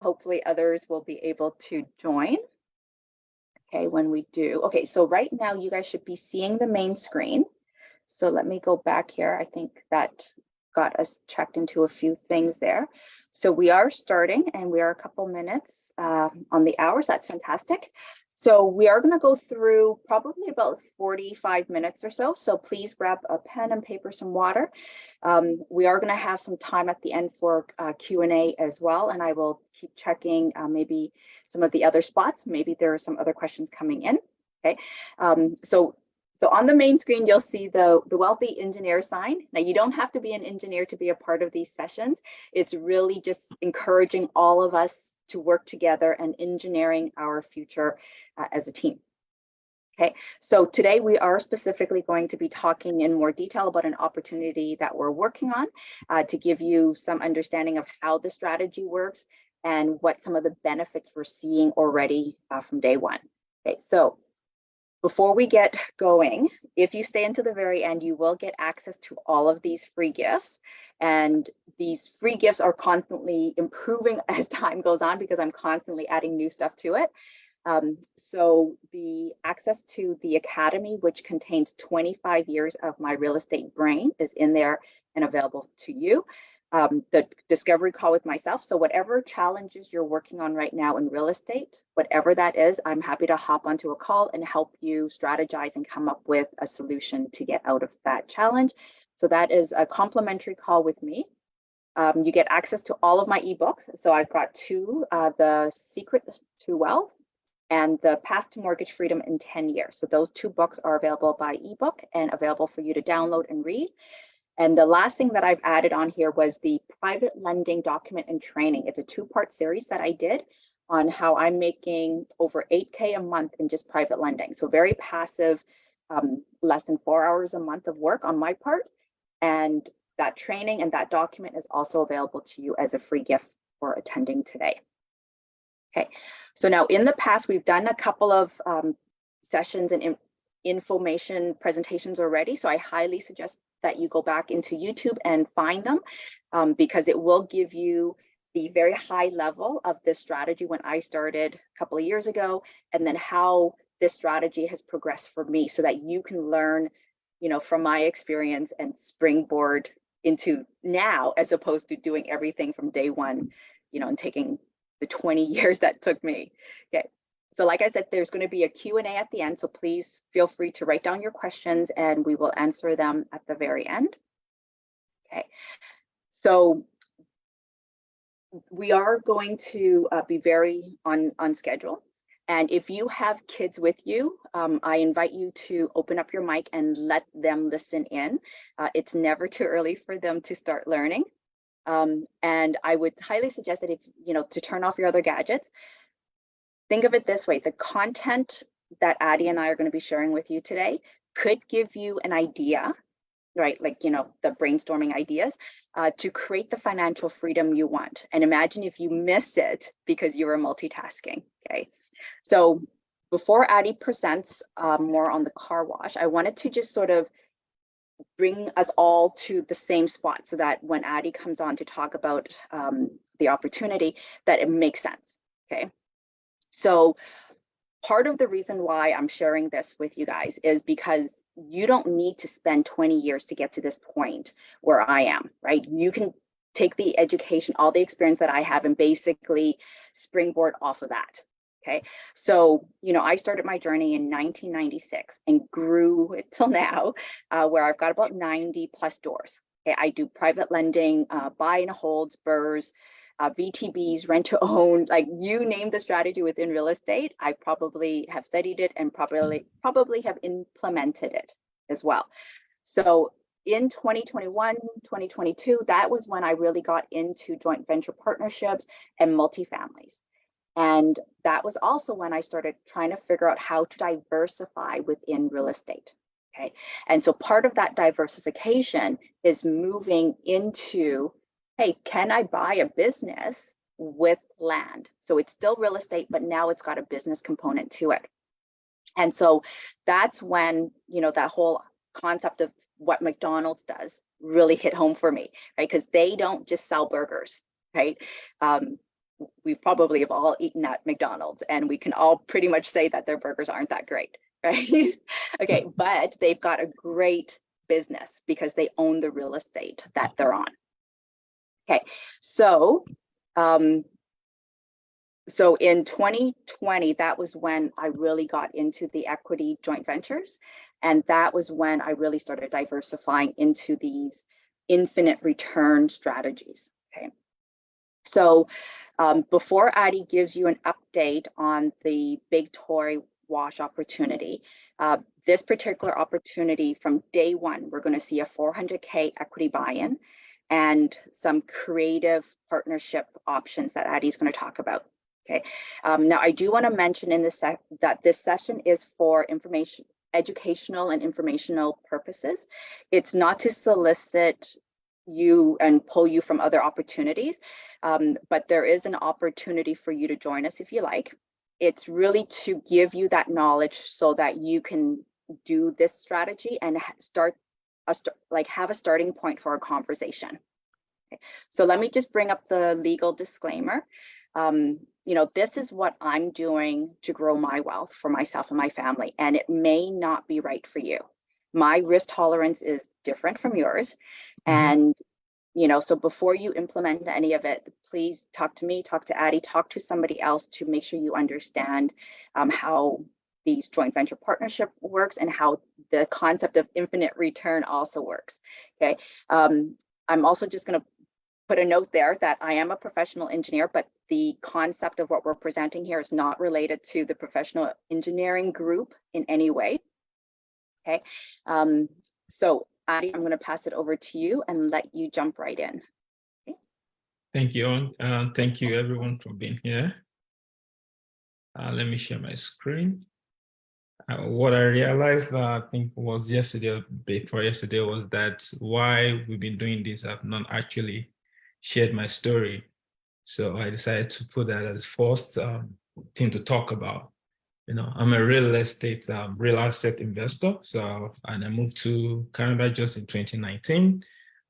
hopefully others will be able to join. Okay, when we do. Okay, so right now you guys should be seeing the main screen. So let me go back here. I think that got us checked into a few things there. So we are starting and we are a couple minutes on the hours. That's fantastic. So we are going to go through probably about 45 minutes or so. So please grab a pen and paper, some water. We are going to have some time at the end for Q&A as well. And I will keep checking maybe some of the other spots. Maybe there are some other questions coming in. Okay. So on the main screen, you'll see the Wealthy Engineer sign. Now, you don't have to be an engineer to be a part of these sessions. It's really just encouraging all of us to work together and engineering our future as a team. Okay, so today we are specifically going to be talking in more detail about an opportunity that we're working on to give you some understanding of how the strategy works and what some of the benefits we're seeing already from day one. Okay, so before we get going, if you stay until the very end, you will get access to all of these free gifts. And these free gifts are constantly improving as time goes on because I'm constantly adding new stuff to it. So the access to the Academy, which contains 25 years of my real estate brain, is in there and available to you. The discovery call with myself. So whatever challenges you're working on right now in real estate, whatever that is, I'm happy to hop onto a call and help you strategize and come up with a solution to get out of that challenge. So that is a complimentary call with me. You get access to all of my ebooks. So I've got two, The Secret to Wealth and The Path to Mortgage Freedom in 10 Years. So those two books are available by ebook and available for you to download and read. And the last thing that I've added on here was the private lending document and training. It's a two-part series that I did on how I'm making over 8K a month in just private lending. So very passive, less than 4 hours a month of work on my part. And that training and that document is also available to you as a free gift for attending today. Okay, so now in the past, we've done a couple of sessions and information presentations already. So I highly suggest that you go back into YouTube and find them because it will give you the very high level of this strategy when I started a couple of years ago, and then how this strategy has progressed for me so that you can learn, you know, from my experience and springboard into now, as opposed to doing everything from day one, you know, and taking the 20 years that took me. Okay. So like I said, there's going to be a Q&A at the end, so please feel free to write down your questions and we will answer them at the very end. Okay, so we are going to be very on schedule. And if you have kids with you, I invite you to open up your mic and let them listen in. It's never too early for them to start learning. And I would highly suggest that if, you know, to turn off your other gadgets. Think of it this way, the content that Addie and I are going to be sharing with you today could give you an idea, right? Like, you know, the brainstorming ideas to create the financial freedom you want. And imagine if you miss it because you were multitasking, okay? So before Addie presents more on the car wash, I wanted to just sort of bring us all to the same spot so that when Addie comes on to talk about the opportunity, that it makes sense, okay? So part of the reason why I'm sharing this with you guys is because you don't need to spend 20 years to get to this point where I am, right? You can take the education, all the experience that I have, and basically springboard off of that, okay? So, you know, I started my journey in 1996 and grew it till now, where I've got about 90 plus doors. Okay, I do private lending, buy and holds, BRRRRs, VTBs, rent to own, like you name the strategy within real estate, I probably have studied it and probably have implemented it as well. So in 2021, 2022, that was when I really got into joint venture partnerships and multifamilies. And that was also when I started trying to figure out how to diversify within real estate. Okay. And so part of that diversification is moving into, hey, can I buy a business with land? So it's still real estate, but now it's got a business component to it. And so that's when, you know, that whole concept of what McDonald's does really hit home for me, right? Because they don't just sell burgers, right? we probably have all eaten at McDonald's, and we can all pretty much say that their burgers aren't that great, right? Okay, but they've got a great business because they own the real estate that they're on. Okay, so so in 2020, that was when I really got into the equity joint ventures. And that was when I really started diversifying into these infinite return strategies. Okay. So before Addie gives you an update on the Big Tory Wash opportunity, this particular opportunity from day one, we're going to see a 400K equity buy-in and some creative partnership options that Addie's going to talk about. Okay. Now, I do want to mention in this that this session is for educational and informational purposes. It's not to solicit you and pull you from other opportunities, but there is an opportunity for you to join us if you like. It's really to give you that knowledge so that you can do this strategy and have a starting point for a conversation. Okay. So let me just bring up the legal disclaimer. You know, this is what I'm doing to grow my wealth for myself and my family, and it may not be right for you. My risk tolerance is different from yours. And, you know, so before you implement any of it, please talk to me, talk to Addie, talk to somebody else to make sure you understand how these joint venture partnership works and how the concept of infinite return also works. Okay. I'm also just going to put a note there that I am a professional engineer, but the concept of what we're presenting here is not related to the professional engineering group in any way. Okay, so Addie, I'm going to pass it over to you and let you jump right in. Okay. Thank you. Thank you everyone for being here. Let me share my screen. What I realized I think was yesterday or before yesterday was that why we've been doing this, I've not actually shared my story. So I decided to put that as first thing to talk about. You know, I'm a real asset investor. So, and I moved to Canada just in 2019.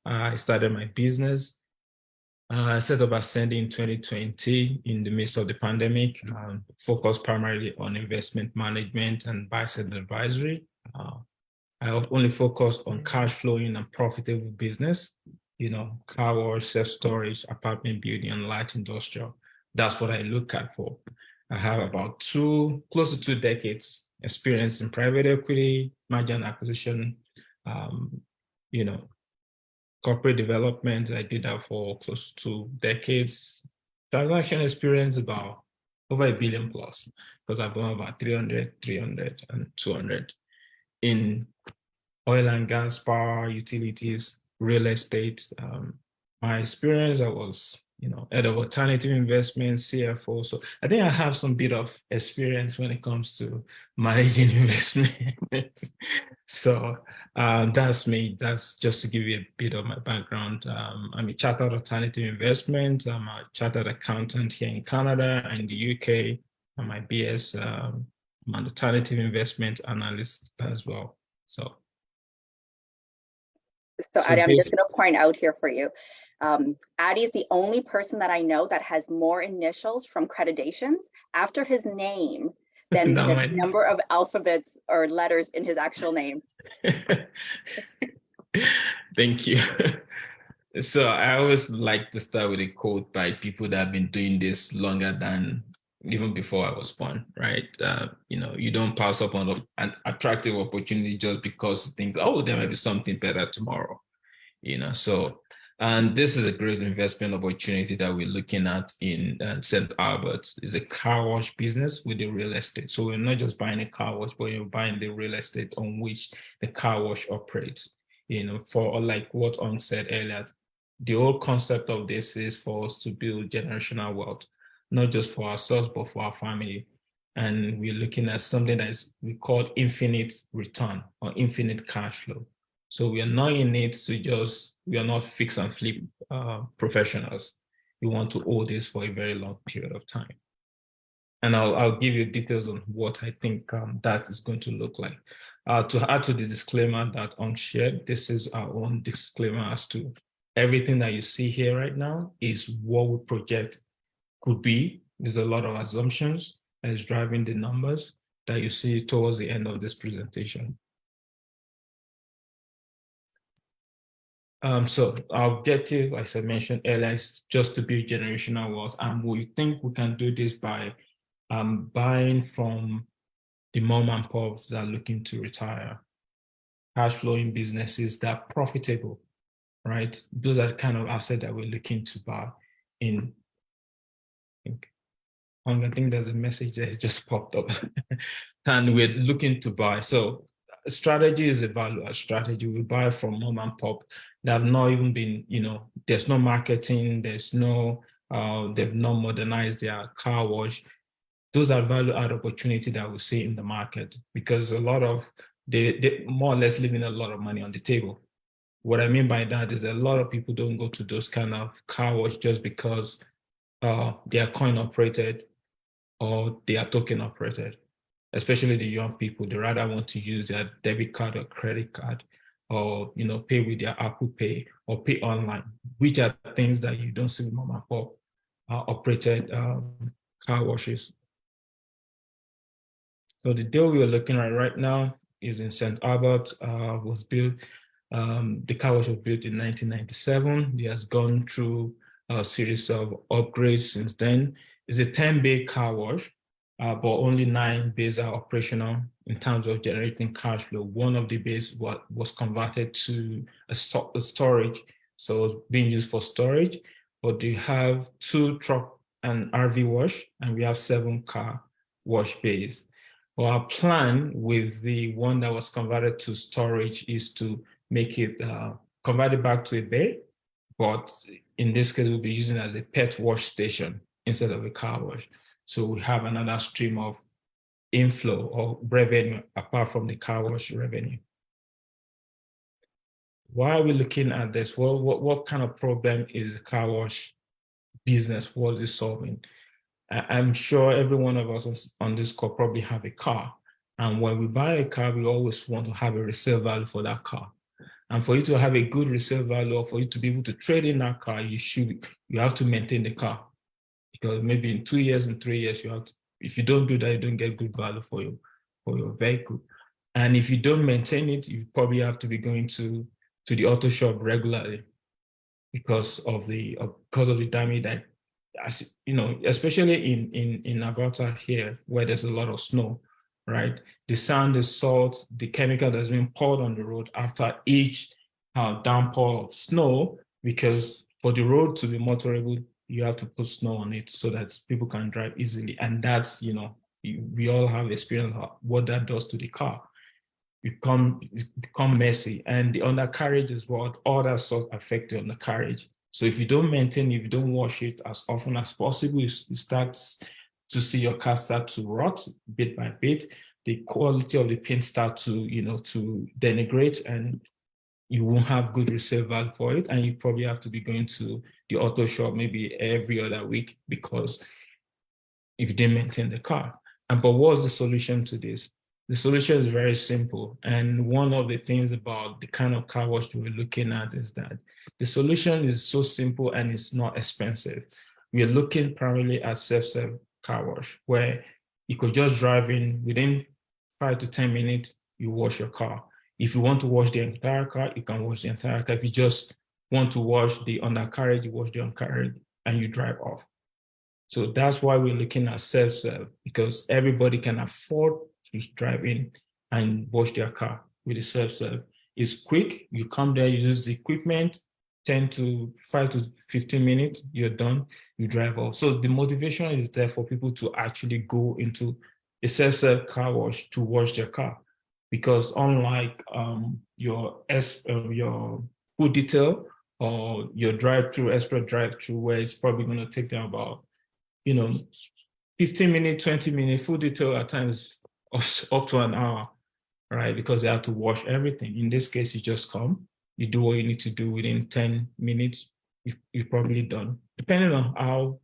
I started my business. I set up Ascend in 2020 in the midst of the pandemic, focused primarily on investment management and buy-side advisory. I only focus on cash flowing and profitable business, you know, car wash, self-storage, apartment building, and light industrial. That's what I look at for. I have about close to 2 decades experience in private equity, merger and acquisition, you know, corporate development. I did that for close to 2 decades. Transaction experience about over $1 billion plus, because I've done about 300, and 200 in oil and gas, power, utilities, real estate. My experience, I was, you know, head of alternative investments, CFO. So I think I have some bit of experience when it comes to managing investment. So that's me. That's just to give you a bit of my background. I'm a chartered alternative investment. I'm a chartered accountant here in Canada and the UK. And my BS, I'm an alternative investment analyst as well. So Addie, I'm just going to point out here for you. Addie is the only person that I know that has more initials from accreditations after his name than the number of alphabets or letters in his actual name. Thank you. So I always like to start with a quote by people that have been doing this longer than even before I was born, right? You know, you don't pass up on an attractive opportunity just because you think, oh, there might be something better tomorrow, you know? So, and this is a great investment opportunity that we're looking at in St. Albert. It's a car wash business with the real estate. So we're not just buying a car wash, but you're buying the real estate on which the car wash operates. You know, for like what Huong said earlier, the whole concept of this is for us to build generational wealth, not just for ourselves, but for our family. And we're looking at something that is we call infinite return or infinite cash flow. So we are not in it to we are not fix and flip professionals. We want to hold this for a very long period of time. And I'll give you details on what I think that is going to look like. To add to the disclaimer that Huong shared, this is our own disclaimer as to everything that you see here right now is what we project Could be. There's a lot of assumptions that is driving the numbers that you see towards the end of this presentation. So our objective, as I mentioned earlier, is just to build generational wealth. And we think we can do this by buying from the mom and pops that are looking to retire, cash flowing businesses that are profitable, right? Those are the kind of assets that we're looking to buy in. I think there's a message that has just popped up and we're looking to buy. So strategy is a value add strategy. We buy from mom and pop that have not even been, there's no marketing, there's no, they've not modernized their car wash. Those are value add opportunity that we see in the market because a lot of, they more or less leaving a lot of money on the table. What I mean by that is a lot of people don't go to those kind of car wash just because they are coin operated or they are token operated, especially the young people. They rather want to use their debit card or credit card or pay with their Apple Pay or pay online, which are things that you don't see with mom and pop operated car washes. So the deal we are looking at right now is in St. Albert, was built, the car wash was built in 1997. It has gone through a series of upgrades since then. It's a 10-bay car wash, but only 9 bays are operational in terms of generating cash flow. One of the bays was converted to a storage, so it's being used for storage, but we have 2 truck and RV wash, and we have 7 car wash bays. Well, our plan with the one that was converted to storage is to make it convert it back to a bay, but in this case, we'll be using it as a pet wash station instead of a car wash. So we have another stream of inflow or revenue apart from the car wash revenue. Why are we looking at this? Well, what kind of problem is the car wash business? What is it solving? I'm sure every one of us on this call probably have a car. And when we buy a car, we always want to have a resale value for that car. And for you to have a good resale value or for you to be able to trade in that car, you have to maintain the car. Because maybe in 2 years and 3 years, if you don't do that, you don't get good value for your vehicle. And if you don't maintain it, you probably have to be going to the auto shop regularly because of the damage that, as you know, especially in Alberta here, where there's a lot of snow, right? The sand, the salt, the chemical that's been poured on the road after each downpour of snow, because for the road to be motorable, you have to put snow on it so that people can drive easily. And that's, we all have experience of what that does to the car. It become messy, and the undercarriage is what all that salt affect the undercarriage. So if you don't maintain, if you don't wash it as often as possible, it starts to see your car start to rot bit by bit. The quality of the paint start to, to denigrate, and you won't have good resale value for it. And you probably have to be going to the auto shop maybe every other week because if you didn't maintain the car. But what's the solution to this? The solution is very simple. And one of the things about the kind of car wash we're looking at is that the solution is so simple and it's not expensive. We are looking primarily at self-serve car wash, where you could just drive in within 5 to 10 minutes, you wash your car. If you want to wash the entire car, you can wash the entire car. If you just want to wash the undercarriage, you wash the undercarriage and you drive off. So that's why we're looking at self-serve, because everybody can afford to drive in and wash their car with a self-serve. It's quick. You come there, you use the equipment, 5 to 15 minutes, you're done, you drive off. So the motivation is there for people to actually go into a self-serve car wash to wash their car. Because unlike your food detail or your drive-through, express drive-through, where it's probably going to take them about 15 minutes, 20 minutes, food detail at times up to an hour, right? Because they have to wash everything. In this case, you just come, you do what you need to do within 10 minutes, you're probably done, depending on how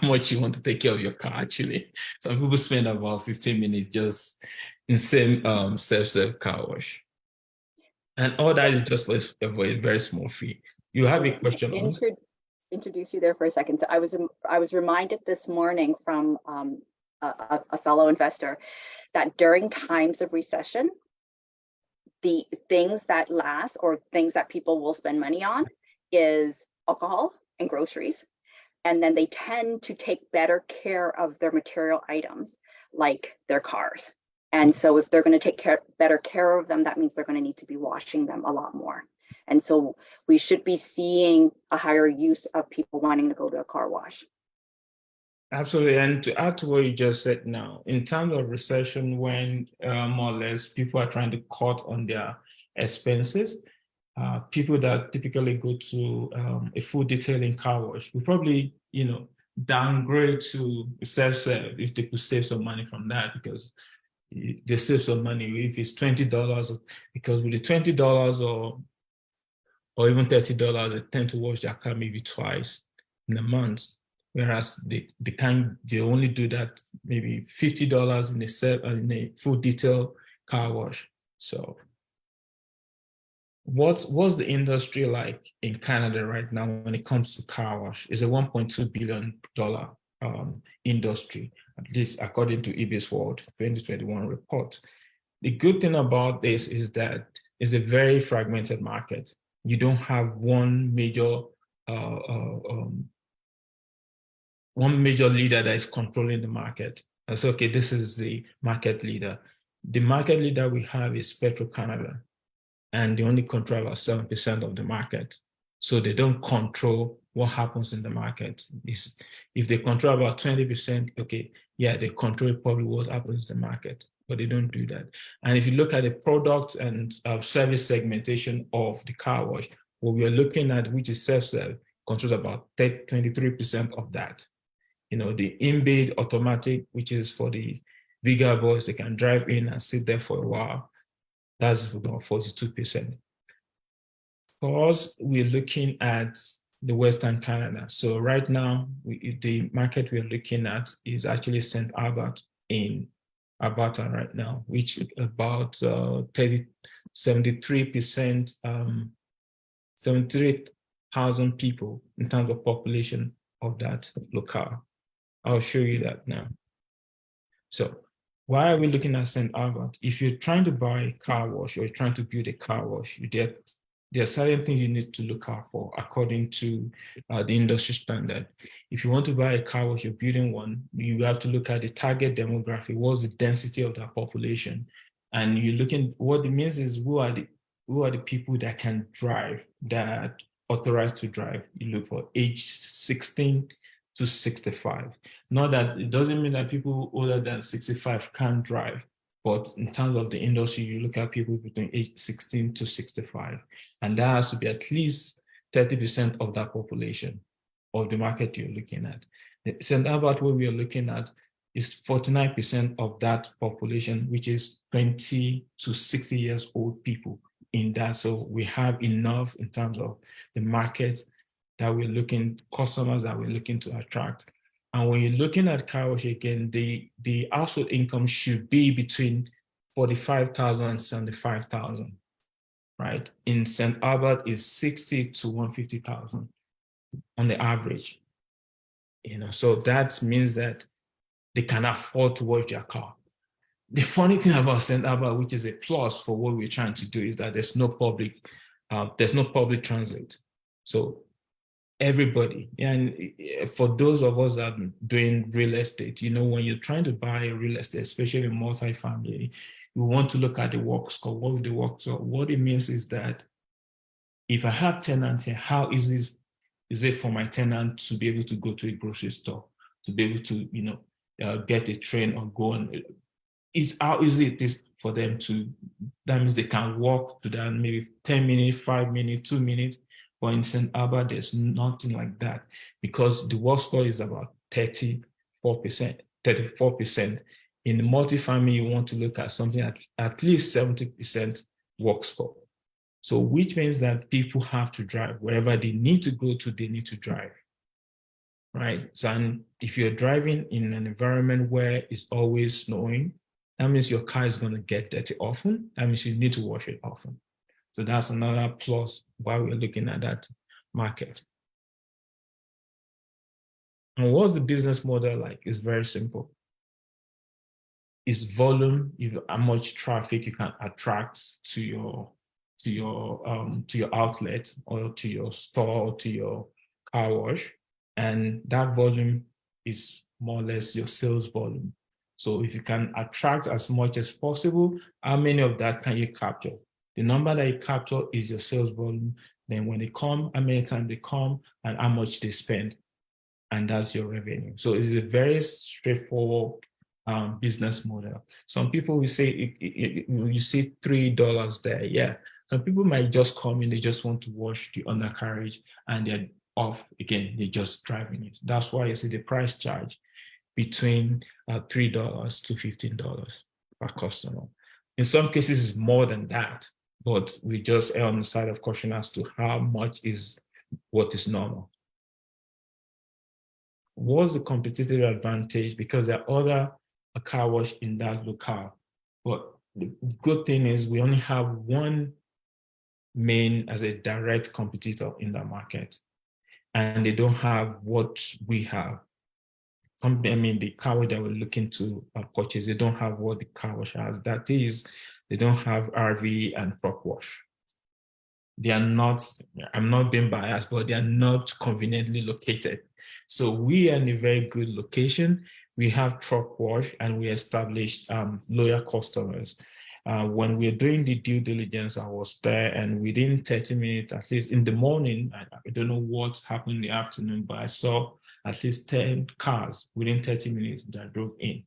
much you want to take care of your car, actually. Some people spend about 15 minutes just in same self-serve car wash. And all that is just for a very small fee. You have a question? introduce you there for a second. So I was reminded this morning from a fellow investor that during times of recession, the things that last or things that people will spend money on is alcohol and groceries. And then they tend to take better care of their material items, like their cars. And so if they're going to take better care of them, that means they're going to need to be washing them a lot more. And so we should be seeing a higher use of people wanting to go to a car wash. Absolutely. And to add to what you just said now, in terms of recession, when more or less people are trying to cut on their expenses, people that typically go to a full detailing car wash will probably, downgrade to self-serve if they could save some money from that, because they save some money if it's $20, because with the $20 or even $30, they tend to wash their car maybe twice in a month. Whereas they only do that maybe $50 in a full detail car wash. So what's the industry like in Canada right now when it comes to car wash? It's a $1.2 billion industry, at least according to EBS World 2021 report. The good thing about this is that it's a very fragmented market. You don't have one major leader that is controlling the market. I say, okay, this is the market leader. The market leader we have is Petro-Canada, and they only control about 7% of the market. So they don't control what happens in the market. If they control about 20%, okay, yeah, they control probably what happens in the market, but they don't do that. And if you look at the product and service segmentation of the car wash, what we are looking at, which is self-serve, controls about 23% of that. The in-bid automatic, which is for the bigger boys, they can drive in and sit there for a while. That's about 42%. For us, we're looking at the Western Canada. So right now, the market we're looking at is actually St. Albert in Alberta right now, which is about 73%, 73,000 people in terms of population of that locale. I'll show you that now. So why are we looking at St. Albert? If you're trying to buy a car wash or you're trying to build a car wash, there are certain things you need to look out for according to the industry standard. If you want to buy a car wash, you're building one, you have to look at the target demographic. What's the density of that population? And you're looking, what it means is who are the people that can drive, that authorized to drive. You look for age 16 to 65. Not that it doesn't mean that people older than 65 can't drive, but in terms of the industry, you look at people between age 16 to 65, and that has to be at least 30% of that population of the market you're looking at. The St. Albert, what we are looking at, is 49% of that population, which is 20 to 60 years old people in that. So we have enough in terms of the market that we're looking, customers that we're looking to attract. And when you're looking at car wash again, the household income should be between 45,000 and 75,000, right? In St. Albert is 60 to 150,000 on the average. So that means that they can afford to wash their car. The funny thing about St. Albert, which is a plus for what we're trying to do, is that there's no public transit. So everybody, and for those of us that are doing real estate, when you're trying to buy a real estate, especially multifamily, you want to look at the work score. What would the work score? What it means is that if I have tenants here, how easy is it for my tenant to be able to go to a grocery store, to be able to get a train or go on? It's how easy it is for them to. That means they can walk to that maybe 10 minutes, 5 minutes, 2 minutes. But in St. Albert, there's nothing like that, because the work score is about 34%. In the multifamily, you want to look at something at least 70% work score. So which means that people have to drive. Wherever they need to go to, they need to drive, right? So and if you're driving in an environment where it's always snowing, that means your car is going to get dirty often. That means you need to wash it often. So that's another plus why we're looking at that market. And what's the business model like? It's very simple. It's volume, how much traffic you can attract to your outlet or to your store or to your car wash. And that volume is more or less your sales volume. So if you can attract as much as possible, how many of that can you capture? The number that you capture is your sales volume. Then when they come, how many times they come and how much they spend. And that's your revenue. So it's a very straightforward business model. Some people will say, you see $3 there. Yeah. Some people might just come in, they just want to wash the undercarriage and they're off again. They're just driving it. That's why you see the price charge between $3 to $15 per customer. In some cases, it's more than that, but we just err on the side of caution as to how much is what is normal. What's the competitive advantage? Because there are other car wash in that locale. But the good thing is we only have one main as a direct competitor in the market. And they don't have what we have. I mean, the car wash that we're looking to purchase, they don't have what the car wash has. That is, they don't have RV and truck wash. They are not, I'm not being biased, but they are not conveniently located. So we are in a very good location. We have truck wash and we established loyal customers. When we're doing the due diligence, I was there and within 30 minutes, at least in the morning, I don't know what happened in the afternoon, but I saw at least 10 cars within 30 minutes that drove in.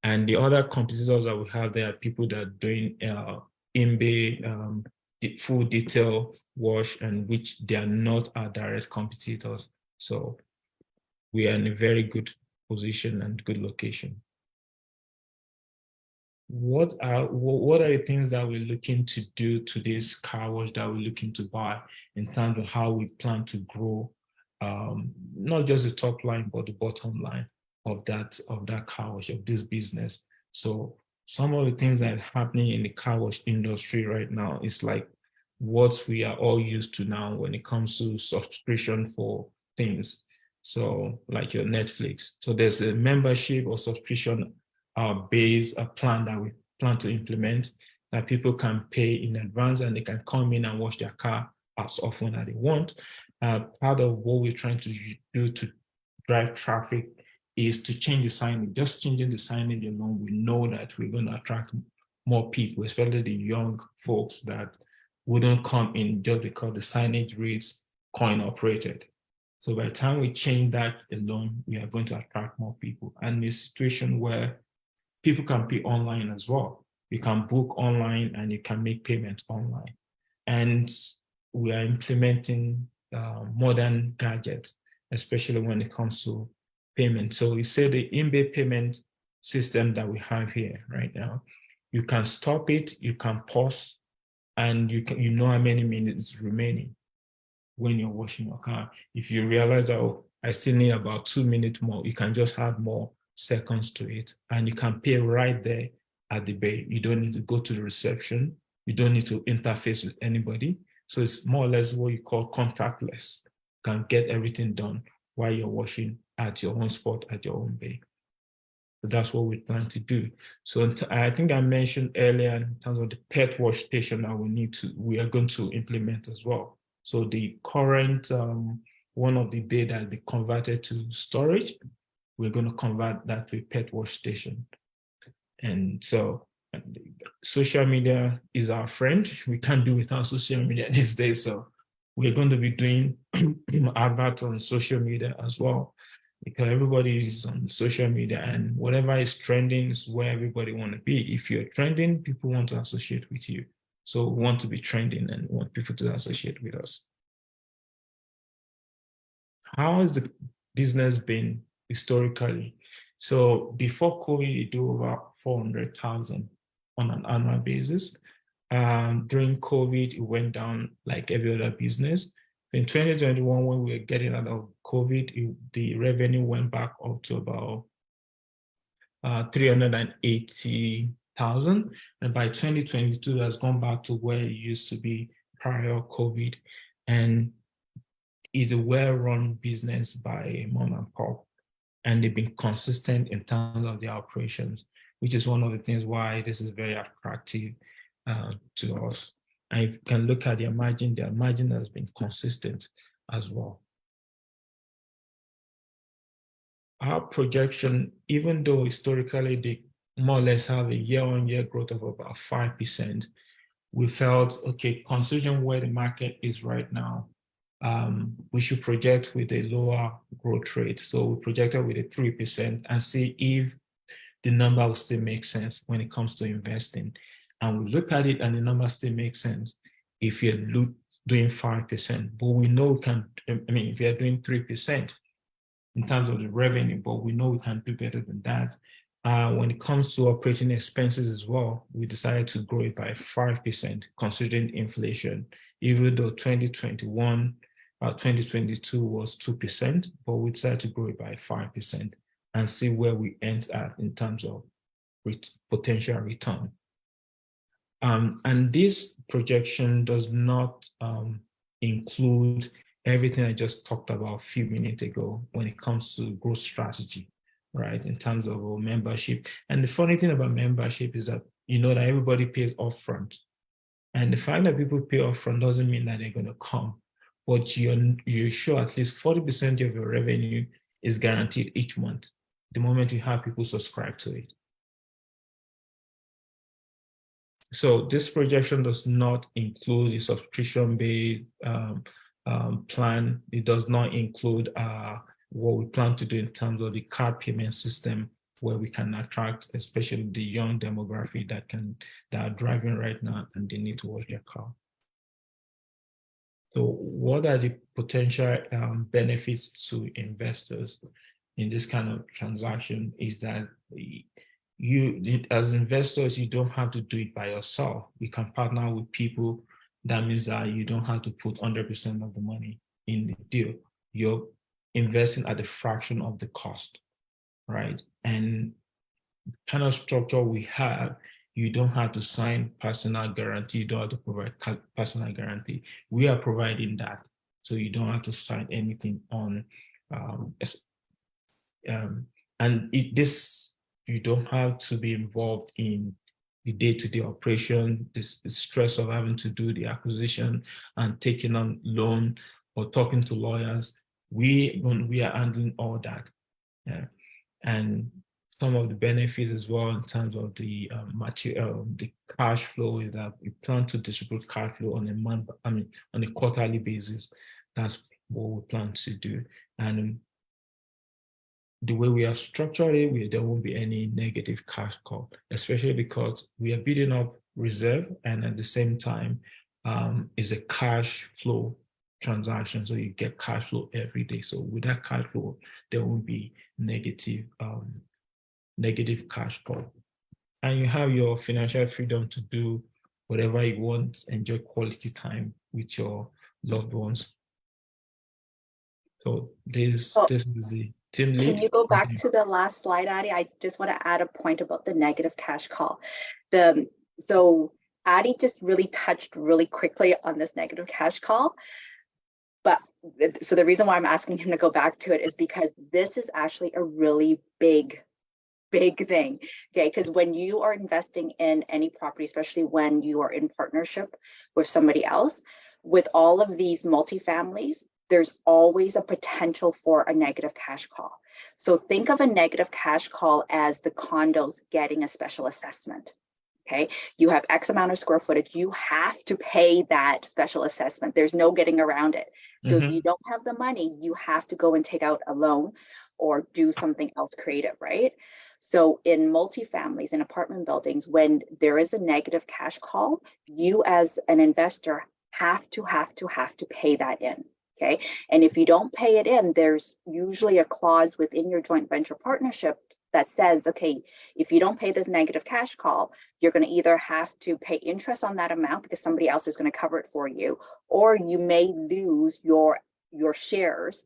And the other competitors that we have there are people that are doing in-bay full detail wash, and which they are not our direct competitors. So we are in a very good position and good location. What are the things that we're looking to do to this car wash that we're looking to buy in terms of how we plan to grow, not just the top line, but the bottom line of that car wash, of this business? So some of the things that are happening in the car wash industry right now is like what we are all used to now when it comes to subscription for things. So like your Netflix. So there's a membership or subscription base a plan that we plan to implement that people can pay in advance and they can come in and wash their car as often as they want. Part of what we're trying to do to drive traffic is to change the signage. Just changing the signage alone, we know that we're going to attract more people, especially the young folks that wouldn't come in just because the signage reads coin operated. So by the time we change that alone, we are going to attract more people. And in a situation where people can pay online as well. You can book online and you can make payments online. And we are implementing modern gadgets, especially when it comes to payment. So we say the in-bay payment system that we have here right now, you can stop it, you can pause, and you know how many minutes remaining when you're washing your car. If you realize that, oh, I still need about 2 minutes more, you can just add more seconds to it and you can pay right there at the bay. You don't need to go to the reception. You don't need to interface with anybody. So it's more or less what you call contactless. You can get everything done while you're washing at your own spot, at your own bay. So that's what we plan to do. So I think I mentioned earlier in terms of the pet wash station that we are going to implement as well. So the current one of the bay that be converted to storage, we're going to convert that to a pet wash station. And so social media is our friend. We can't do without social media these days. So we're going to be doing adverts on social media as well, because everybody is on social media and whatever is trending is where everybody want to be. If you're trending, people want to associate with you. So we want to be trending and want people to associate with us. How has the business been historically? So before COVID, you do about 400,000 on an annual basis. During COVID, it went down like every other business. In 2021, when we were getting out of COVID, the revenue went back up to about 380,000. And by 2022, it has gone back to where it used to be prior COVID. And is a well-run business by a mom and pop, and they've been consistent in terms of their operations, which is one of the things why this is very attractive to us. And if you can look at their margin has been consistent as well. Our projection, even though historically they more or less have a year-on-year growth of about 5%, we felt, okay, considering where the market is right now, we should project with a lower growth rate. So we projected with a 3% and see if the number will still make sense when it comes to investing. And we look at it and the number still makes sense if you're doing 5%. But we know we can, if you're doing 3% in terms of the revenue, but we know we can do better than that. When it comes to operating expenses as well, we decided to grow it by 5%, considering inflation, even though 2021, 2022 was 2%, but we decided to grow it by 5% and see where we end at in terms of potential return. And this projection does not include everything I just talked about a few minutes ago when it comes to growth strategy, right? In terms of membership. And the funny thing about membership is that you know that everybody pays upfront. And the fact that people pay upfront doesn't mean that they're going to come, but you're sure at least 40% of your revenue is guaranteed each month the moment you have people subscribe to it. So this projection does not include the subscription-based plan. It does not include what we plan to do in terms of the card payment system, where we can attract especially the young demographic that are driving right now and they need to wash their car. So what are the potential benefits to investors in this kind of transaction is that as investors, you don't have to do it by yourself. You can partner with people. That means that you don't have to put 100% of the money in the deal. You're investing at a fraction of the cost, right? And the kind of structure we have, you don't have to sign personal guarantee. You don't have to provide personal guarantee. We are providing that. So you don't have to sign anything on. You don't have to be involved in the day-to-day operation, the stress of having to do the acquisition and taking on loan or talking to lawyers. We are handling all that. Yeah. And some of the benefits as well in terms of the the cash flow is that we plan to distribute cash flow on a quarterly basis. That's what we plan to do. And the way we have structured it, there won't be any negative cash call, especially because we are building up reserve and at the same time is a cash flow transaction. So you get cash flow every day. So with that cash flow, there won't be negative cash call. And you have your financial freedom to do whatever you want, enjoy quality time with your loved ones. So this is the team lead. Can you go back to the last slide, Adi? I just want to add a point about the negative cash call. So Adi just really touched really quickly on this negative cash call. But so the reason why I'm asking him to go back to it is because this is actually a really big thing, okay? Because when you are investing in any property, especially when you are in partnership with somebody else, with all of these multifamilies, there's always a potential for a negative cash call. So think of a negative cash call as the condos getting a special assessment. Okay, you have X amount of square footage, you have to pay that special assessment. There's no getting around it. So if you don't have the money, you have to go and take out a loan or do something else creative, right? So in multifamilies and apartment buildings, when there is a negative cash call, you as an investor have to pay that in. Okay, and if you don't pay it in, there's usually a clause within your joint venture partnership that says, okay, if you don't pay this negative cash call, you're going to either have to pay interest on that amount because somebody else is going to cover it for you, or you may lose your shares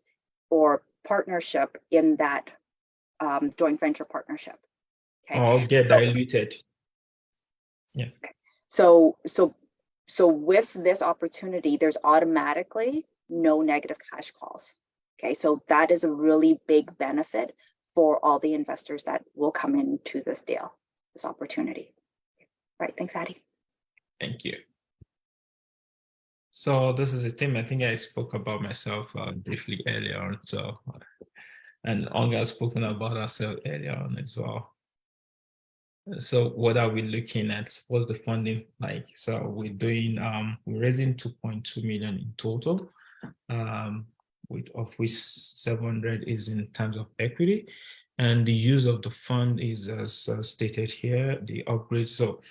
or partnership in that joint venture partnership. Okay, or get diluted. Yeah. Okay. So with this opportunity, there's automatically no negative cash calls. Okay, so that is a really big benefit for all the investors that will come into this deal, this opportunity. Right, thanks, Addie. Thank you. So this is a theme I think I spoke about myself briefly earlier on. So, and Huong has spoken about herself earlier on as well. So what are we looking at? What's the funding like? So we're doing, we're raising 2.2 million in total, of which 700 is in terms of equity. And the use of the fund is as stated here, the upgrade. So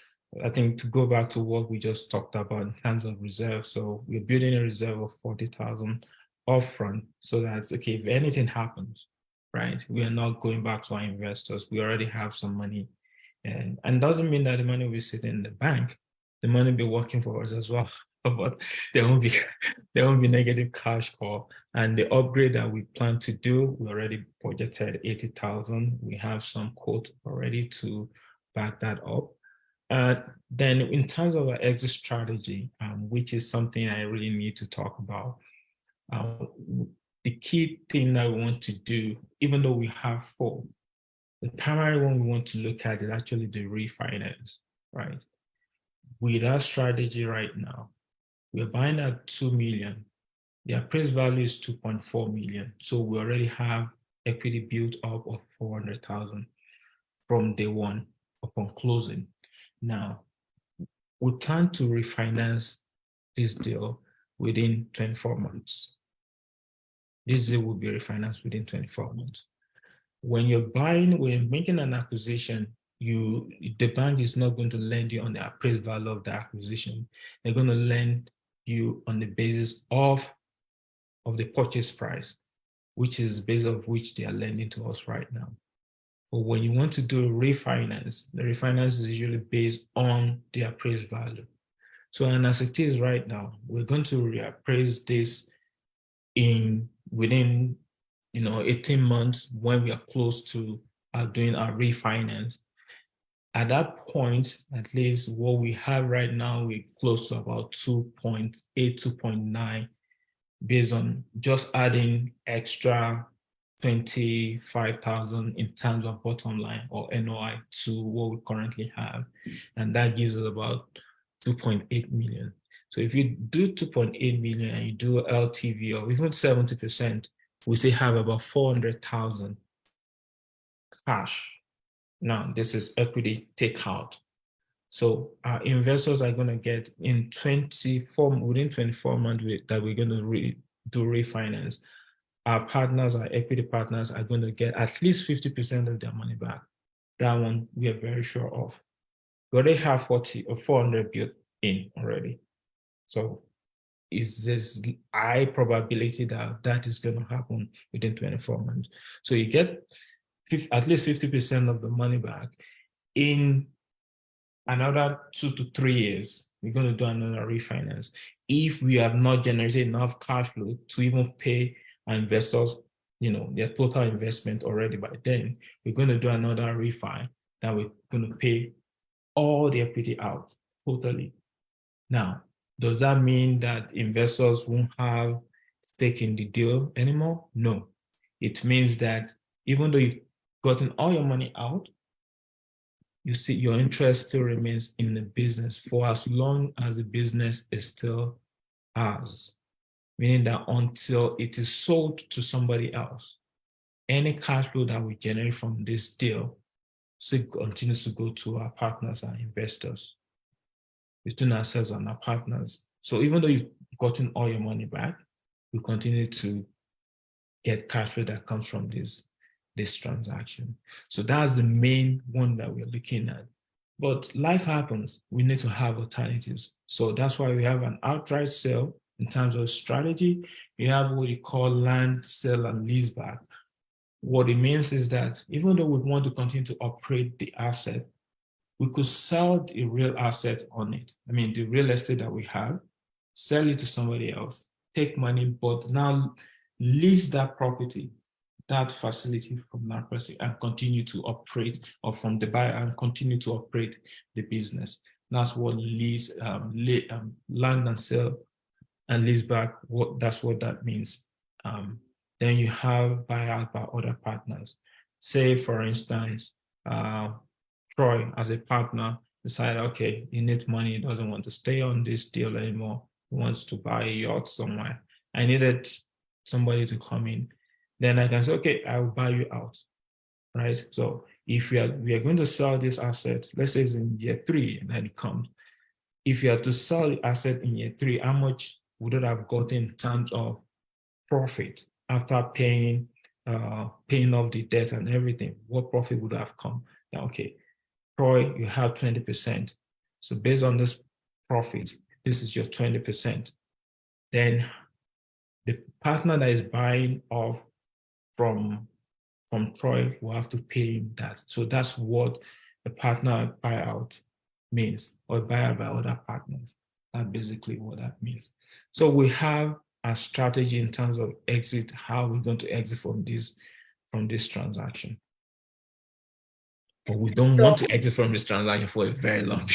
I think to go back to what we just talked about in terms of reserve. So we're building a reserve of 40,000 upfront so that, okay, if anything happens, right, we are not going back to our investors. We already have some money. And doesn't mean that the money will be sitting in the bank. The money will be working for us as well. But there won't be negative cash call. And the upgrade that we plan to do, we already budgeted 80,000. We have some quote already to back that up. Then in terms of our exit strategy, which is something I really need to talk about, the key thing that we want to do, even though we have 4, the primary one we want to look at is actually the refinance, right? With our strategy right now, we're buying at 2 million. The appraised value is 2.4 million. So we already have equity built up of 400,000 from day one upon closing. Now, we plan to refinance this deal within 24 months. This deal will be refinanced within 24 months. When you're making an acquisition, the bank is not going to lend you on the appraised value of the acquisition. They're going to lend you on the basis of the purchase price, which is the base of which they are lending to us right now. But when you want to do a refinance, the refinance is usually based on the appraised value. So, and as it is right now, we're going to reappraise this within 18 months when we are close to doing our refinance. At that point, at least what we have right now, we're close to about 2.8, 2.9, based on just adding extra 25,000 in terms of bottom line or NOI to what we currently have. And that gives us about 2.8 million. So if you do 2.8 million and you do LTV of even 70%, we still have about 400,000 cash. Now, this is equity takeout. So our investors are going to get within 24 months that we're going to do refinance. Our partners, our equity partners are going to get at least 50% of their money back. That one we are very sure of. We already have 40 or 400 built in already. So is this high probability that that is going to happen within 24 months. So you get at least 50% of the money back in another 2 to 3 years. We're going to do another refinance. If we have not generated enough cash flow to even pay our investors, their total investment already by then, we're going to do another refi that we're going to pay all the equity out totally. Now, does that mean that investors won't have stake in the deal anymore? No. It means that even though you've gotten all your money out, you see your interest still remains in the business for as long as the business is still ours. Meaning that until it is sold to somebody else, any cash flow that we generate from this deal still continues to go to our partners and investors, between ourselves and our partners. So even though you've gotten all your money back, we continue to get cash flow that comes from this transaction. So that's the main one that we're looking at. But life happens, we need to have alternatives. So that's why we have an outright sale in terms of strategy. We have what we call land, sale, and leaseback. What it means is that even though we want to continue to operate the asset, we could sell the real asset on it. I mean, the real estate that we have, sell it to somebody else, take money, but now lease that property, that facility from that person and continue to operate, or from the buyer and continue to operate the business. That's what land and sale and lease back, that's what that means. Then you have buyout by other partners. Say, for instance, Troy as a partner decided, okay, he needs money, he doesn't want to stay on this deal anymore. He wants to buy a yacht somewhere. I needed somebody to come in. Then I can say, okay, I will buy you out, right? So if we are going to sell this asset, let's say it's in year 3, and then it comes. If you are to sell the asset in year 3, how much would it have gotten in terms of profit after paying off the debt and everything? What profit would have come? Yeah, okay, Troy, you have 20%. So based on this profit, this is your 20%. Then the partner that is buying off from Troy will have to pay him that. So that's what a partner buyout means, or buyout by other partners. That's basically what that means. So we have a strategy in terms of exit, how we're going to exit from this transaction. But we don't want to exit from this transaction for a very long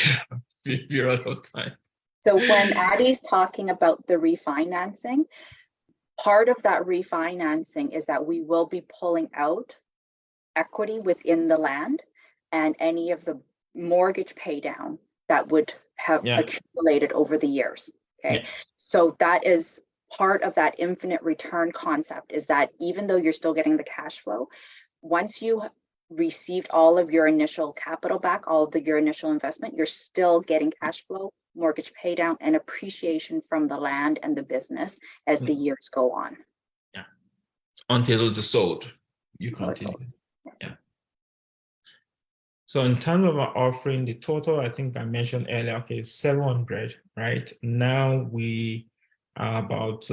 period of time. So when Addie's talking about the refinancing, part of that refinancing is that we will be pulling out equity within the land and any of the mortgage pay down that would have accumulated over the years. Okay. So that is part of that infinite return concept, is that even though you're still getting the cash flow, once you received all of your initial capital back, all of your initial investment, you're still getting cash flow, mortgage pay down, and appreciation from the land and the business as the years go on. Yeah. Until it's sold, you continue. Yeah. So in terms of our offering, the total, I think I mentioned earlier, okay, 700, right? Now we are about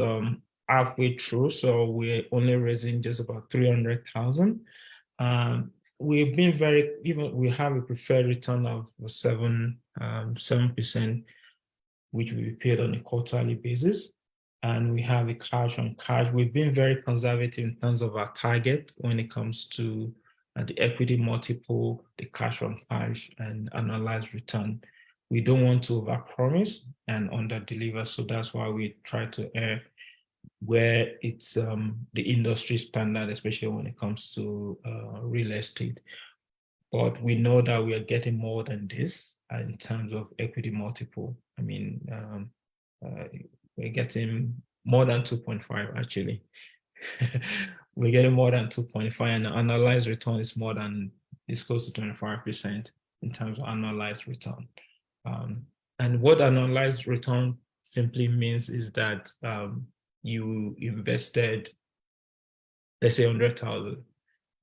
halfway through, so we're only raising just about 300,000. We've been we have a preferred return of 7%, which will be paid on a quarterly basis. And we have a cash on cash. We've been very conservative in terms of our target when it comes to the equity multiple, the cash on cash, and annualized return. We don't want to overpromise and underdeliver, so that's why we try to err where it's the industry standard, especially when it comes to real estate. But we know that we are getting more than this in terms of equity multiple. I mean, we're getting more than 2.5 actually. We're getting more than 2.5, and the annualized return is close to 25% in terms of annualized return. And what annualized return simply means is that you invested, let's say 100,000,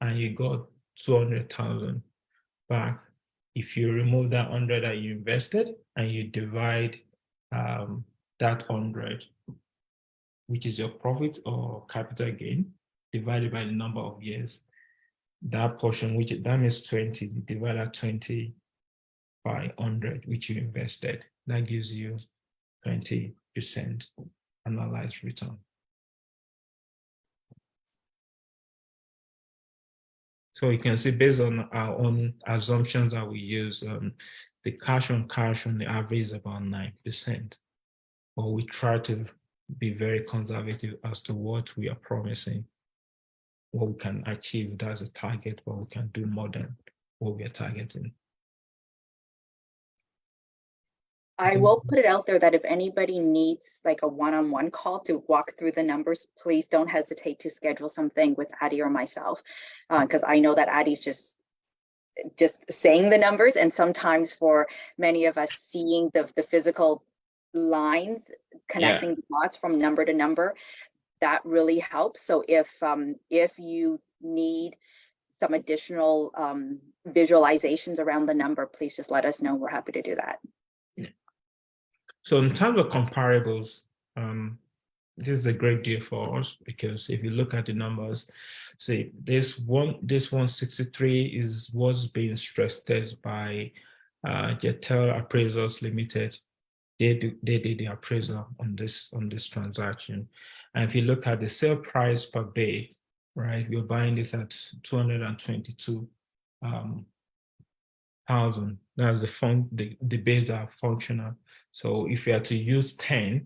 and you got 200,000 back. If you remove that 100 that you invested and you divide that 100, which is your profit or capital gain, divided by the number of years, that portion, that means 20, divide that 20 by 100, which you invested, that gives you 20% annualized return. So you can see, based on our own assumptions that we use, the cash on the average is about 9%. But we try to be very conservative as to what we are promising, what we can achieve. That's a target, but we can do more than what we are targeting. I will put it out there that if anybody needs like a one-on-one call to walk through the numbers, please don't hesitate to schedule something with Addie or myself, because I know that Addie's just saying the numbers, and sometimes for many of us, seeing the physical lines connecting the dots from number to number, that really helps. So if you need some additional visualizations around the number, please just let us know. We're happy to do that. So in terms of comparables, this is a great deal for us, because if you look at the numbers, say this 163 is what's being stress tested by Jetel Appraisals Limited. They did the appraisal on this transaction. And if you look at the sale price per bay, right, we're buying this at 222,000. That's the bays that are functional. So if you had to use 10,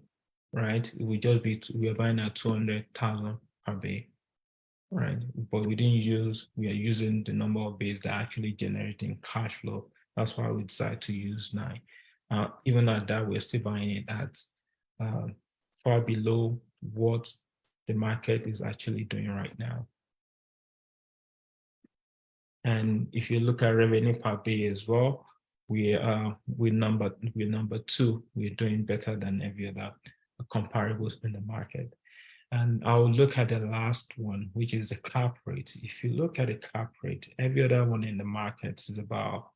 right? It would just be, we are buying at 200,000 per bay, right? But we are using the number of bays that are actually generating cash flow. That's why we decided to use 9. Even at that, we're still buying it at far below what the market is actually doing right now. And if you look at revenue per bay as well, we're number 2. We're doing better than every other comparables in the market. And I'll look at the last one, which is the cap rate. If you look at the cap rate, every other one in the market is about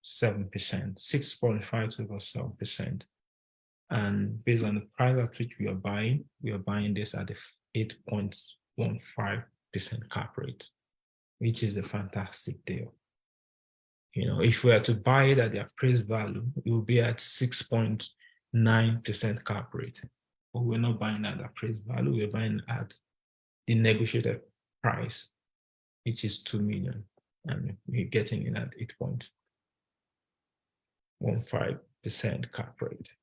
7%, 6.5 to about 7%. And based on the price at which we are buying this at the 8.15% cap rate, which is a fantastic deal. You know, if we are to buy it at the appraised value, it will be at 6.9% cap rate. But we're not buying at the appraised value, we're buying at the negotiated price, which is 2 million. And we're getting it at 8.15% cap rate.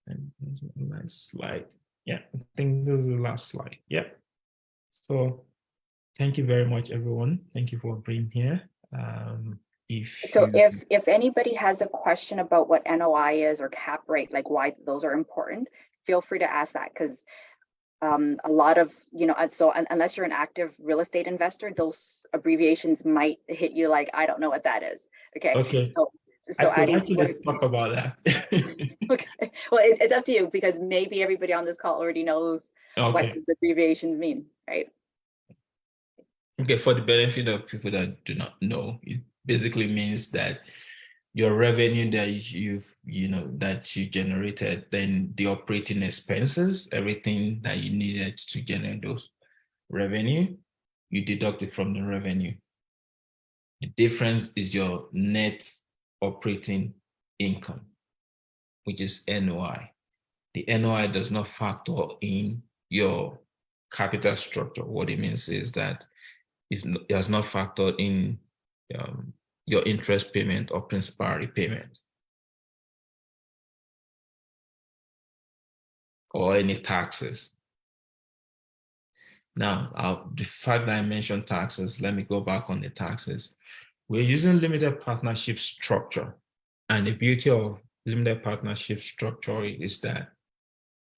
And there's a nice slide. Yeah, I think this is the last slide. Yeah. So thank you very much, everyone. Thank you for being here. If anybody has a question about what NOI is or cap rate, like why those are important, feel free to ask that, because a lot of, unless you're an active real estate investor, those abbreviations might hit you like, I don't know what that is. Okay. Okay. So I could actually just talk about that. Okay. Well, it's up to you, because maybe everybody on this call already knows what these abbreviations mean, right? Okay, for the benefit of people that do not know, it basically means that your revenue that that you generated, then the operating expenses, everything that you needed to generate those revenue, you deduct it from the revenue. The difference is your net operating income, which is NOI. The NOI does not factor in your capital structure. What it means is that it has not factored in your interest payment or principal repayment or any taxes. Now, the fact that I mentioned taxes, let me go back on the taxes. We're using limited partnership structure. And the beauty of limited partnership structure is that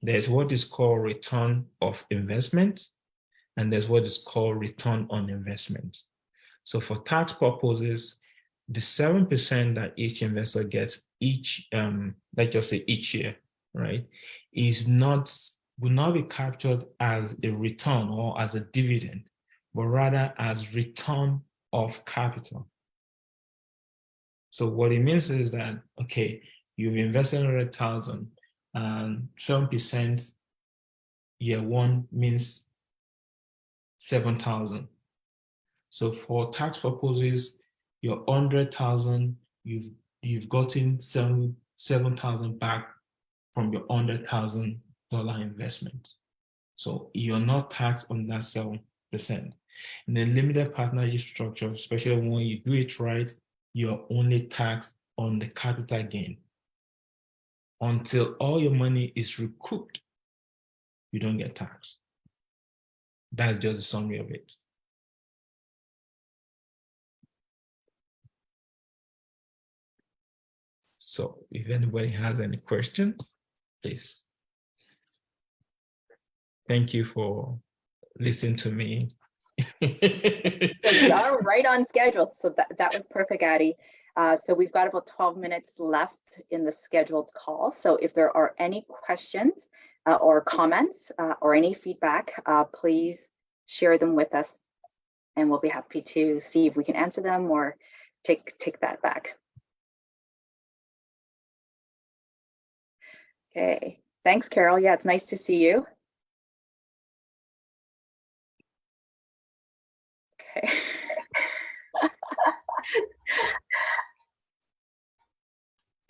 there's what is called return of investment, and there's what is called return on investment. So for tax purposes, the 7% that each investor gets let's just say each year, right, will not be captured as a return or as a dividend, but rather as return of capital. So what it means is that, okay, you've invested 100,000 and 7% year one means 7,000. So for tax purposes, your 100,000, you've gotten 7,000 back from your $100,000 investment. So you're not taxed on that 7%. In the limited partnership structure, especially when you do it right, you're only taxed on the capital gain. Until all your money is recouped, you don't get taxed. That's just a summary of it. So if anybody has any questions, please. Thank you for listening to me. We are right on schedule. So that was perfect, Addie. So we've got about 12 minutes left in the scheduled call. So if there are any questions or comments or any feedback, please share them with us, and we'll be happy to see if we can answer them or take that back. Okay, thanks, Carol. Yeah, it's nice to see you. Okay.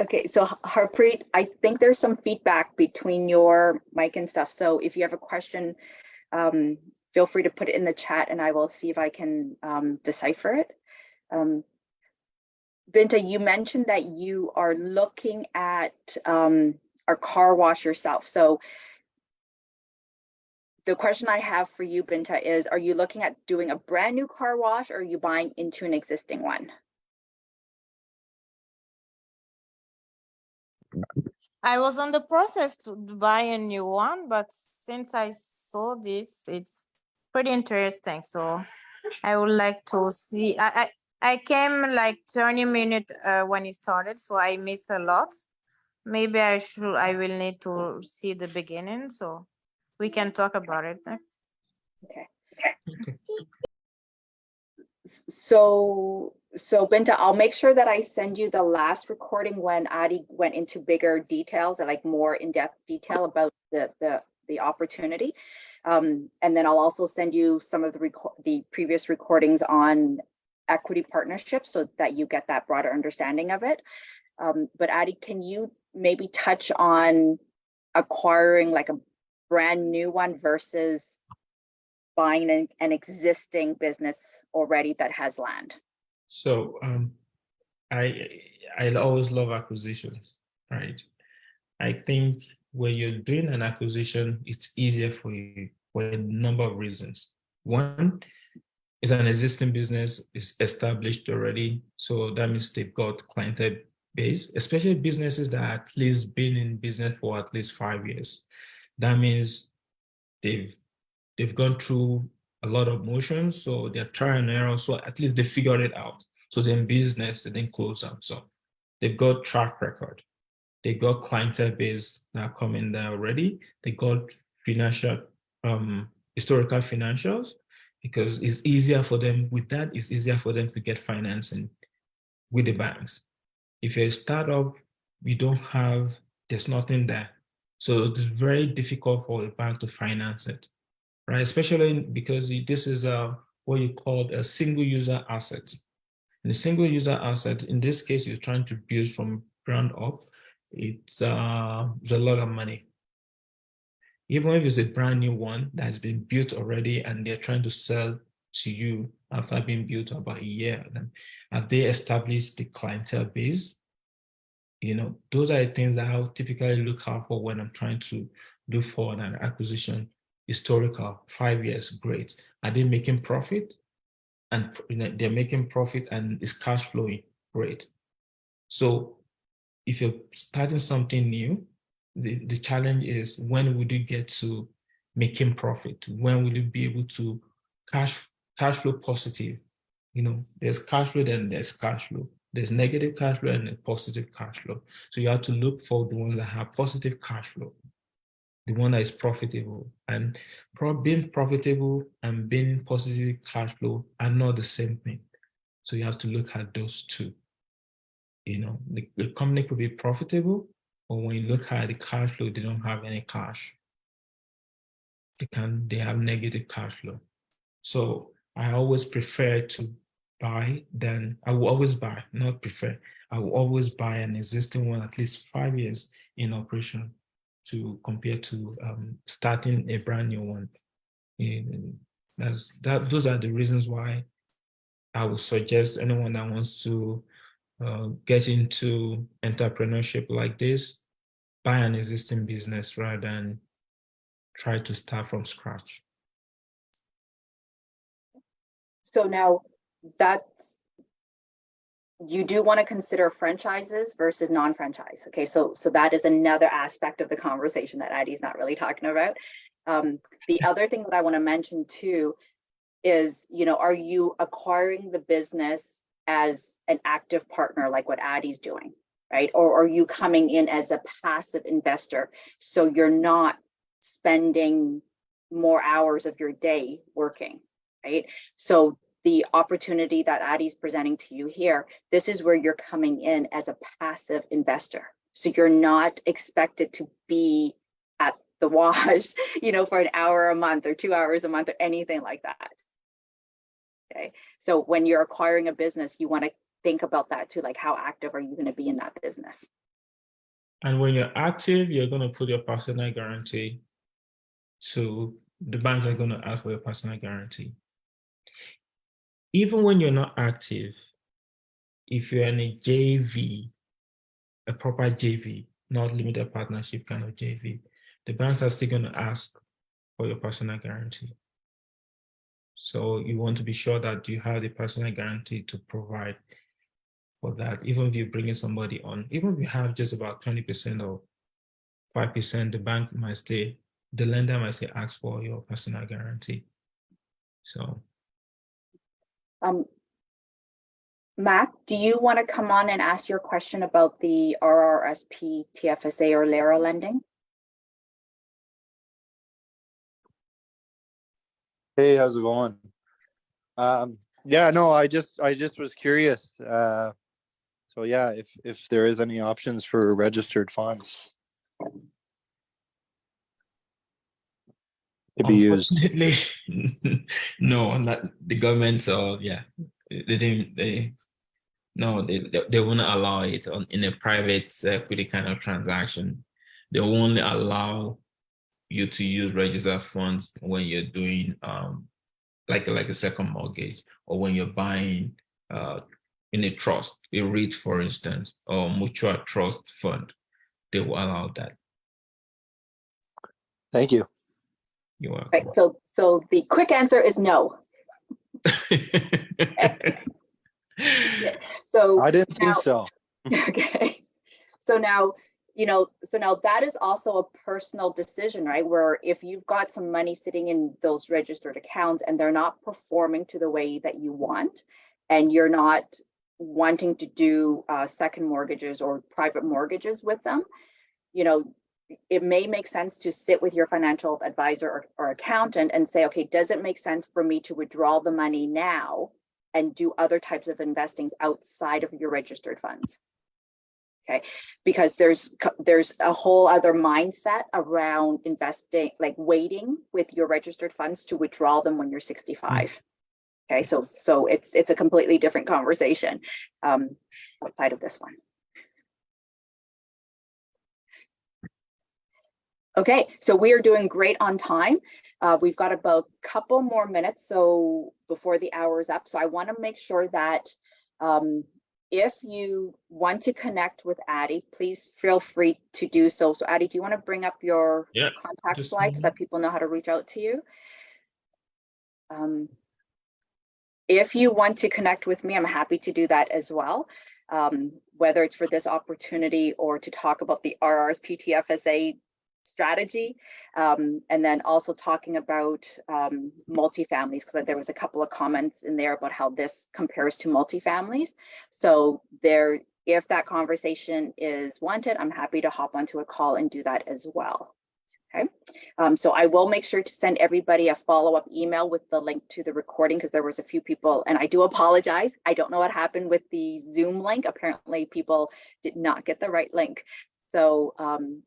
Okay, so Harpreet, I think there's some feedback between your mic and stuff. So if you have a question, feel free to put it in the chat and I will see if I can decipher it. Binta, you mentioned that you are looking at our car wash yourself. So the question I have for you, Binta, is are you looking at doing a brand new car wash, or are you buying into an existing one? I was on the process to buy a new one, but since I saw this, it's pretty interesting. So I would like to see. I came like 30 minutes when it started, so I missed a lot. Maybe I will need to see the beginning, so we can talk about it. Okay. Okay. So Binta, I'll make sure that I send you the last recording when Adi went into bigger details and like more in-depth detail about the opportunity. And then I'll also send you some of the previous recordings on equity partnerships so that you get that broader understanding of it. But Adi, can you maybe touch on acquiring like a brand new one versus buying an existing business already that has land? So I always love acquisitions, right? I think when you're doing an acquisition, it's easier for you for a number of reasons. One is an existing business is established already, so that means they've got clientele base, especially businesses that at least been in business for at least 5 years. That means they've gone through a lot of motions, so they're trial and error, so at least they figured it out. So they're in business, they didn't close out. So they've got track record. They got clientele base that are coming there already. They got financial, historical financials, because it's easier for them. With that, it's easier for them to get financing with the banks. If you're a startup, you don't have, there's nothing there. So it's very difficult for a bank to finance it, right? Especially because this is what you call a single user asset. And a single user asset, in this case, you're trying to build from ground up. It's a lot of money. Even if it's a brand new one that has been built already and they're trying to sell to you after being built about a year, then have they established the clientele base? Those are the things that I'll typically look out for when I'm trying to look for an acquisition. Historical, 5 years, great. Are they making profit? And they're making profit and it's cash flowing, great. So if you're starting something new, the challenge is, when would you get to making profit? When will you be able to cash flow positive? There's cash flow, then there's cash flow. There's negative cash flow and positive cash flow. So you have to look for the ones that have positive cash flow, the one that is profitable. And being profitable and being positive cash flow are not the same thing. So you have to look at those two. The company could be profitable, but when you look at the cash flow, they don't have any cash. They have negative cash flow. So I always prefer to buy I will always buy, not prefer. I will always buy an existing one at least 5 years in operation to compare to starting a brand new one. Those are the reasons why I would suggest anyone that wants to get into entrepreneurship like this, buy an existing business rather than try to start from scratch. So now you do want to consider franchises versus non-franchise. Okay, so that is another aspect of the conversation that Adi's not really talking about. The other thing that I want to mention too is, are you acquiring the business as an active partner like what Adi's doing, right? Or are you coming in as a passive investor, so you're not spending more hours of your day working, right? So the opportunity that Adi's presenting to you here, this is where you're coming in as a passive investor. So you're not expected to be at the wash, for an hour a month or 2 hours a month or anything like that. Okay. So when you're acquiring a business, you want to think about that too, like how active are you going to be in that business? And when you're active, you're going to put your personal guarantee. So the banks are going to ask for your personal guarantee. Even when you're not active, if you're in a JV, a proper JV, not limited partnership kind of JV, the banks are still going to ask for your personal guarantee. So you want to be sure that you have the personal guarantee to provide for that. Even if you're bringing somebody on, even if you have just about 20% or 5%, the bank might stay, the lender might say, ask for your personal guarantee. So. Mac, do you want to come on and ask your question about the RRSP, TFSA, or LARA lending? Hey, how's it going? Yeah, no, I just was curious. So yeah, if there is any options for registered funds to be used. Unfortunately, no, not the government. So yeah, they won't allow it in a private equity kind of transaction. They will only allow you to use registered funds when you're doing like a second mortgage, or when you're buying in a trust, a REIT, for instance, or mutual trust fund. They will allow that. Thank you. You're welcome. Right. So the quick answer is no. So I didn't think now, so. okay. So now, that is also a personal decision, right? Where if you've got some money sitting in those registered accounts and they're not performing to the way that you want, and you're not wanting to do second mortgages or private mortgages with them, it may make sense to sit with your financial advisor or accountant and say, okay, does it make sense for me to withdraw the money now and do other types of investings outside of your registered funds? Okay, because there's a whole other mindset around investing, like waiting with your registered funds to withdraw them when you're 65. Okay, so it's a completely different conversation outside of this one. Okay, so we are doing great on time. We've got about a couple more minutes so before the hour is up. So I want to make sure that if you want to connect with Addie, please feel free to do so. So Addie, do you want to bring up your contact slide so that people know how to reach out to you? If you want to connect with me, I'm happy to do that as well. Whether it's for this opportunity or to talk about the RRSP TFSA strategy, and then also talking about multifamilies, because there was a couple of comments in there about how this compares to multifamilies. So if that conversation is wanted, I'm happy to hop onto a call and do that as well. Okay, so I will make sure to send everybody a follow-up email with the link to the recording, because there was a few people, and I do apologize. I don't know what happened with the Zoom link. Apparently people did not get the right link. So,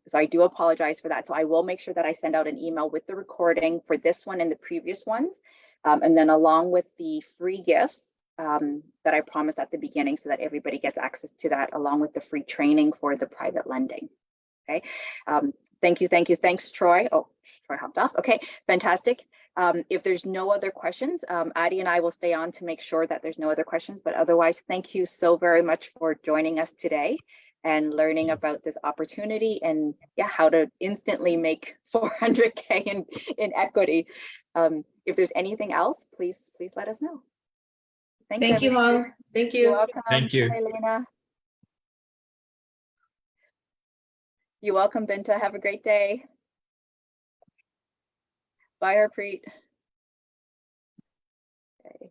so I do apologize for that. So I will make sure that I send out an email with the recording for this one and the previous ones, and then along with the free gifts that I promised at the beginning, so that everybody gets access to that, along with the free training for the private lending. Okay. Thank you. Thanks, Troy. Oh, Troy hopped off. Okay, fantastic. If there's no other questions, Addie and I will stay on to make sure that there's no other questions. But otherwise, thank you so very much for joining us today and learning about this opportunity and how to instantly make 400K in equity. If there's anything else, please let us know. Thanks, Thank you, everybody. Huong. Thank you. You're welcome. Thank you. Bye, Elena. You're welcome, Binta. Have a great day. Bye, Harpreet. Okay.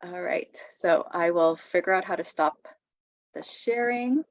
All right, so I will figure out how to stop the sharing.